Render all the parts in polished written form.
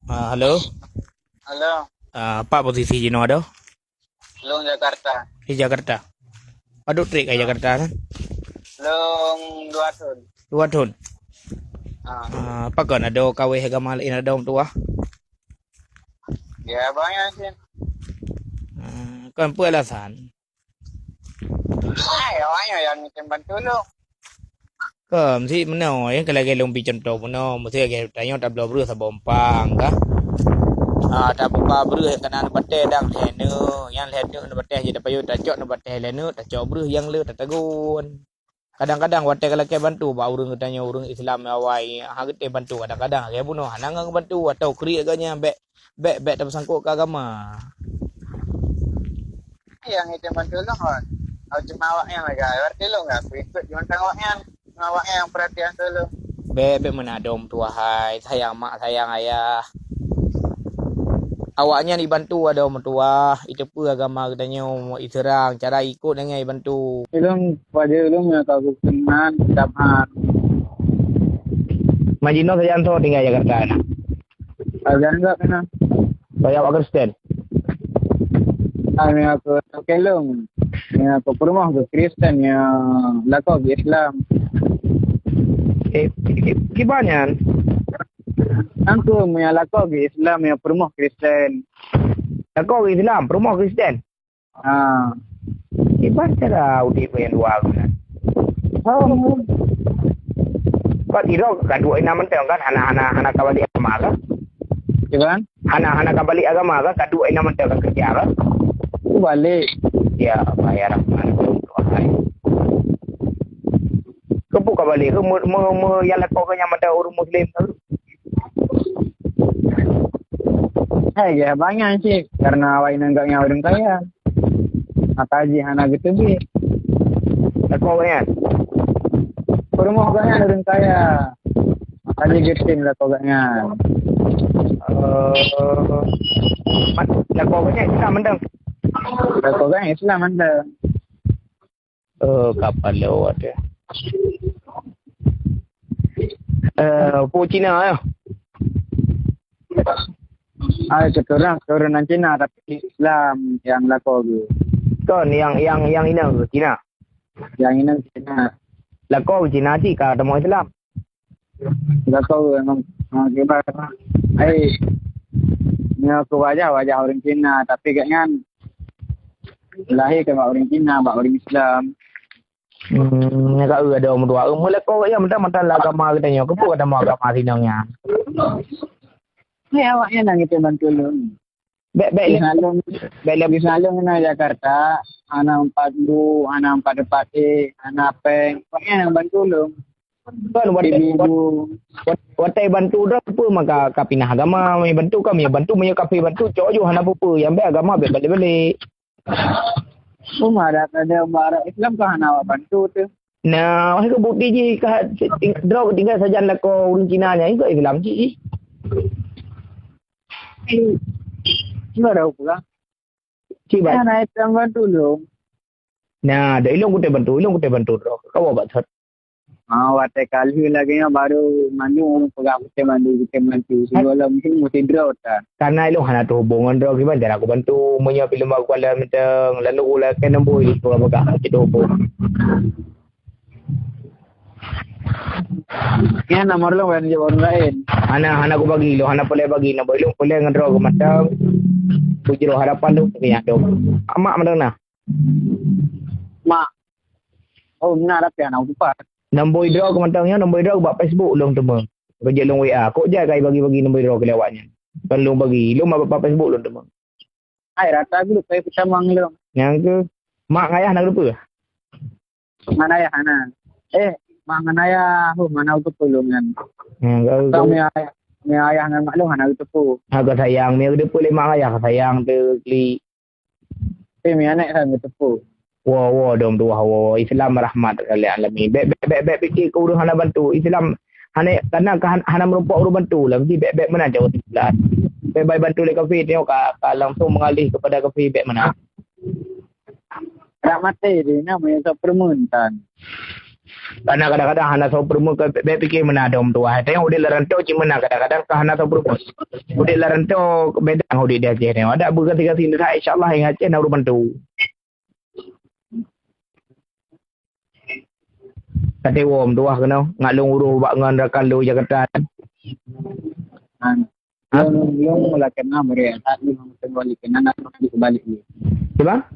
Halo. Halo, Pak posisi Jino ada Long Jakarta. di Jakarta. Aduh trik kayak Ah, Jakarta kan. Long dua tahun. Dua tahun. Ah, Pak kan ada kawin harga malin ada orang tua. ya banyak sih. Kan apa alasan? Ya banyak yang minta bantu lo. Kan si mana ya kalau kita lumpi contoh mana mesti kita tanya tak belum berusaha bompang kah? Tak bompa berusaha kena batai dang lenu yang lenu batai je dapat yo tak cok batai lenu tak cok berusaha yang le tak tegun. Kadang-kadang watai kalau kita bantu ba urang tanya urang Islam awai kita bantu kadang-kadang dia bunuh hanang bantu atau kri agaknya bek tak bersangkut ke agama. Yang minta bantu lo kan. Aku cuma awaknya lagi. Berarti lo nggak aku ikut cuma awaknya. Awaknya yang perhatian dulu. Bek mana ada orang tua hai sayang mak sayang ayah. Awaknya dibantu ada orang tua itu pun agama katanya Islam cara ikut dengan dibantu. Ilung wajah ilung ya kau kenan dapat. Majino saja anto tinggal Jakarta na. Ajan enggak kena. Saya awak Kristen. Kami aku kelong. Ya aku rumah ke Kristen ya lakau Islam. Gimana? Aku punya lakau Islam ya rumah Kristen. Kau Islam, rumah Kristen. Ah. Gimana cara udah yang dua kan? Oh, Kau tidak kedua ini nama kan anak-anak kembali agama kan? gimana? Anak-anak kembali agama kan kedua ini nama kan kerja kan? Aku balik. Ya bayar apa? Kepu kembali ke yang kau kan yang mata orang Muslim kan? Ya banyak sih. Karena awak ini enggak orang kaya. Maka aja anak gitu bi. Kau kan? Rumah banyak orang kaya. Maka aja gitu lah kogaknya. Kau kan Islam mendang? Kogaknya Islam anda. Kapal lewat ya. Po Cina ya. Keturunan Cina tapi Islam yang lakogi. Kan yang ini Cina. Yang ini Cina. Lakau Cina sih kalau mau Islam. Lakogi memang gimana? Ini aku wajah orang Cina tapi kayaknya lahir ke orang Cina, orang Islam. Kau ada orang tua. Mula kau yang mentang agama katanya. Kau kata mau agama sinangnya. Awaknya nang itu bantu lu. Baik Bela salong na Jakarta, anak 42, anak 44, anak peng, pokoknya yang bantu lu. kan watai bantu dah apa maka kapinah agama mai bantu kami bantu mai kafe bantu cojo hana apa yang be agama be balik. Semua ada bara Islam kah anak bantu tu. Nah, wahai bukti je draw tinggal saja lah kau urang Cina nya itu Islam je. Baru pula. Cibat. Anak yang bantu lu. Nah, dah ilong kita bantu draw. Kau buat thật. Wate kali lagi yang baru manu pegang kita bantu. Sebelum mungkin mesti draw tak. Karena ilong hana tu hubungan draw gimana cara aku bantu menyo film aku ala mentang lalu ulah kena boy itu apa kita hubung. Ya nomor lu kan orang lain. Hana aku bagi lo, hana boleh bagi na boy lo boleh ngedraw ke matang. Bujiro harapan tu kaya tu. Amak mana na? Mak. Oh, benar apa anak lupa. Nombor draw ke matangnya, nombor draw buat Facebook long temu. Kerja long WA. Kok je kai bagi nombor draw ke lewatnya. Kalau bagi, lo mau buat Facebook long temu. Rata aku lupa kita manggil. Yang ke mak ayah nak lupa. Mana ya Hana? Mangan ayah, mana aku tolongan. Yang Kami ayah dengan maklum Hana itu pu. agak sayang, dia ada boleh mak ayah sayang tu kli. Mi anak kan itu pu. Wah dom tu wah Islam rahmat kali alamin. Bek fikir kau urang hana bantu Islam hana karena hana merompak urang bantu lah mesti bek mana jauh sebelah. Bek bantu le kafe tengok langsung mengalih kepada kafe bek mana. Rahmat ini namanya permentan. Karena kadang-kadang hana tahu permu ke fikir mana ada tua. Tengok dia larantau cuma mana kadang-kadang ke hana tahu permu. Dia larantau bedang dia dia tengok. Ada berganti-ganti ni dah insya-Allah yang Aceh nak bantu. Kata wom tua kena ngalung uru bak ngan rakalu Jakarta. Long mula kena mereka tak long kembali kena nak kembali ni. Siapa?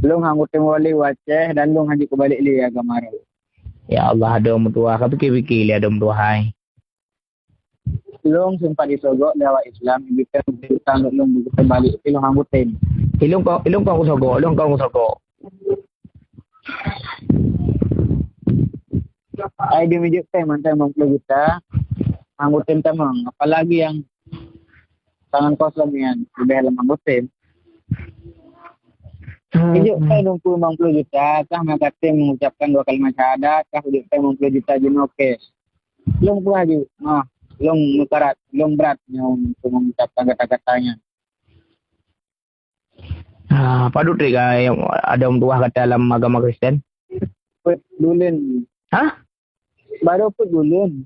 Long hangut kembali Aceh dan long haji kembali li agama Arab. Ya Allah ada tua. Kau fikir-fikir li ada tua hai. Long sempat disogok lewat Islam kita tanggut long kembali long hangutin. Ilung kau sogok. Ai dia minjuk teh mantai 50 juta. Anggutin temang, apalagi yang tangan kosong yang lebih dalam anggutin. Minjuk teh 50 juta, kah mengatakan mengucapkan 2 kalimat syahadat, kah minjuk teh 50 juta jenuh okey. Belum pun lagi, belum mukarat, belum berat untuk mengucapkan kata-katanya. Padu trik yang ada tua kata dalam agama Kristen. Put dulun. Hah? Baru put dulun.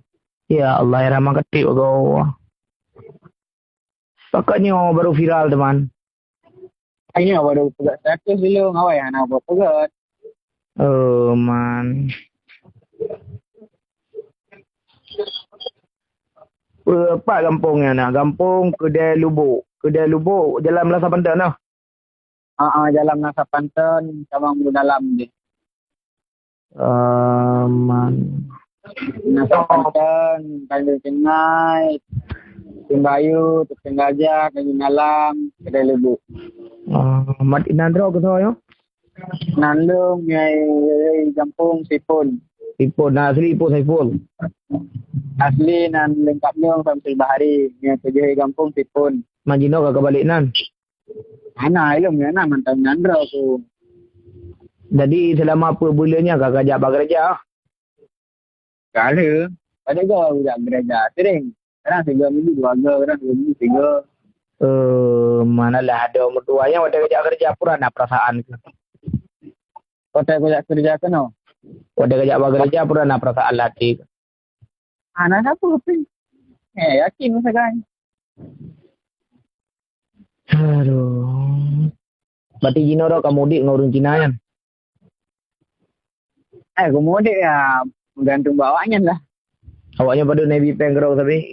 Ya Allah, ya ramah ketik kau. Pakatnya baru viral teman. Ayo baru pegat status dulu, ngawai anak buat pegat. Man. Apa kampungnya nak? Kampung Kedai Lubuk, Jalan Melasa Pantan noh. Jalan Melasa Pantan, cabang dalam dia. Man. Melasa Pantan, Tanjung Cengai, Timbayu, Tukang Gajah, Tanjung Alam, Kedai Lubuk. Mat Inandro ke saya? Nandung, nyai kampung Sipun. Sipun, asli Ipun Saiful. Asli nan lengkap nyong sampai bahari, nyai tujuh kampung Sipun. Majino ke balik nan? Anak ilmu anak mantap Nandro tu. Jadi selama apa bulannya kakak ajak bekerja? Kala, pada kau budak gereja sering. Kadang 3 minggu 2 hari, kadang 2 minggu 3. Manalah ada mertuanya wadah kerja pura nak perasaan ke. Kau tak kerja kena? Wadah kerja pura nak perasaan latih. Anak siapa ke? Yakin sekarang. Aduh. Berarti Gino dah kamu mudik ngurung Cina kan? Aku mudik ya, gantung bawahnya lah. Awaknya pada naik bipeng kerau tapi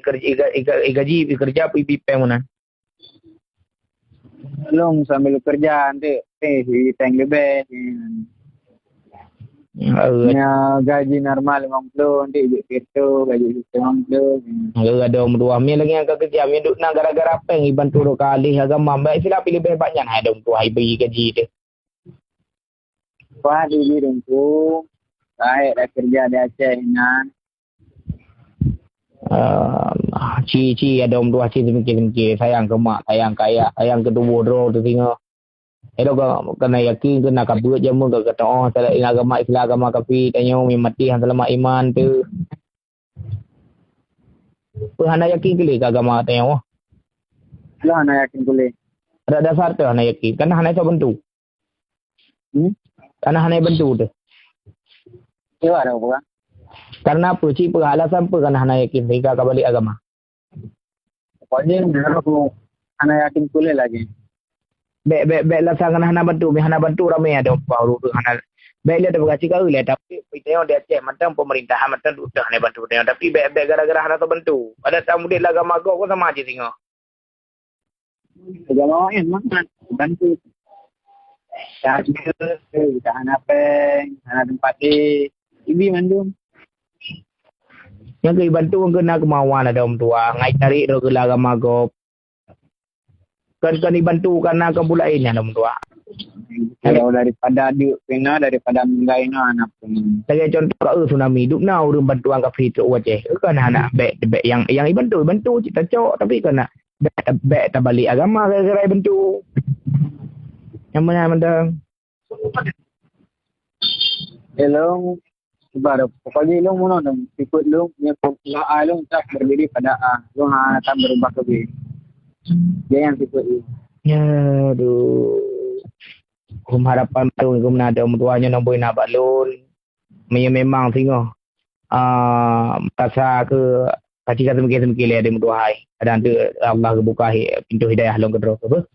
gaji kerja apa bipeng mana? Belum sambil kerja nanti bipeng lebih. Ya, gaji normal 50 nanti ijut kereta gaji 50. Ada dua mi lagi yang kerja mi duk nak gara-gara apa yang bantu 2 kali agama baik sila pilih banyak ada tua bagi gaji dia. Wah di rumpu. Baik dah kerja di Aceh nan. Ci ada tua ci mikir sayang ke mak, sayang ke ayah, sayang ke tubuh dro tu tengok. Ko kena yakin kena kabut je mun kata salah agama Islam agama kafir tanya mati hang selamat iman tu. Hana yakin ke agama tanya. Lah hana yakin boleh. Ada dasar tu hana yakin. Kan hana itu bentuk. Karena hana bentuk tu. Iya ada apa? Karena apa sih alasan apa karena hana yakin mereka kembali agama. Pokoknya aku hana yakin boleh lagi. Baik laksanakan hana bantu ramai ada baru hana baik dia berkasi kau le tapi kita dia cek macam pemerintahan macam tu hana bantu dia tapi baik gara-gara hana tu bantu ada tamu dia agama kau sama aja tengok agama yang mana bantu tak hana peng hana tempat ibi mandum yang kau bantu kena kemauan ada tua ngai cari ro ke agama kau kan dibantu karena kebulain yang tua. Kalau daripada diuk kena daripada mengai na anak pun. Sebagai contoh kalau tsunami duk na urang bantuan kafir tu wajah. Kan anak baik yang bantu cita cok tapi kena baik terbalik agama gara-gara bantu. Yang mana mendang. Hello. Baru pokoknya lu mau nonton ikut lu punya pokok lu tak berdiri pada lu akan berubah ke B. Dia yang tipe itu. Ya, aduh. Harapan tu aku nak ada tuanya nak boleh nak balon. memang tengok merasa ke kaki kata mungkin dia ada mendoai ada nanti Allah buka pintu hidayah long kedro apa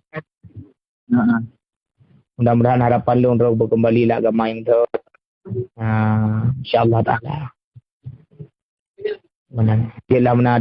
mudah-mudahan harapan long ro kembali lah agama yang tu insyaallah taala mana dia lah mana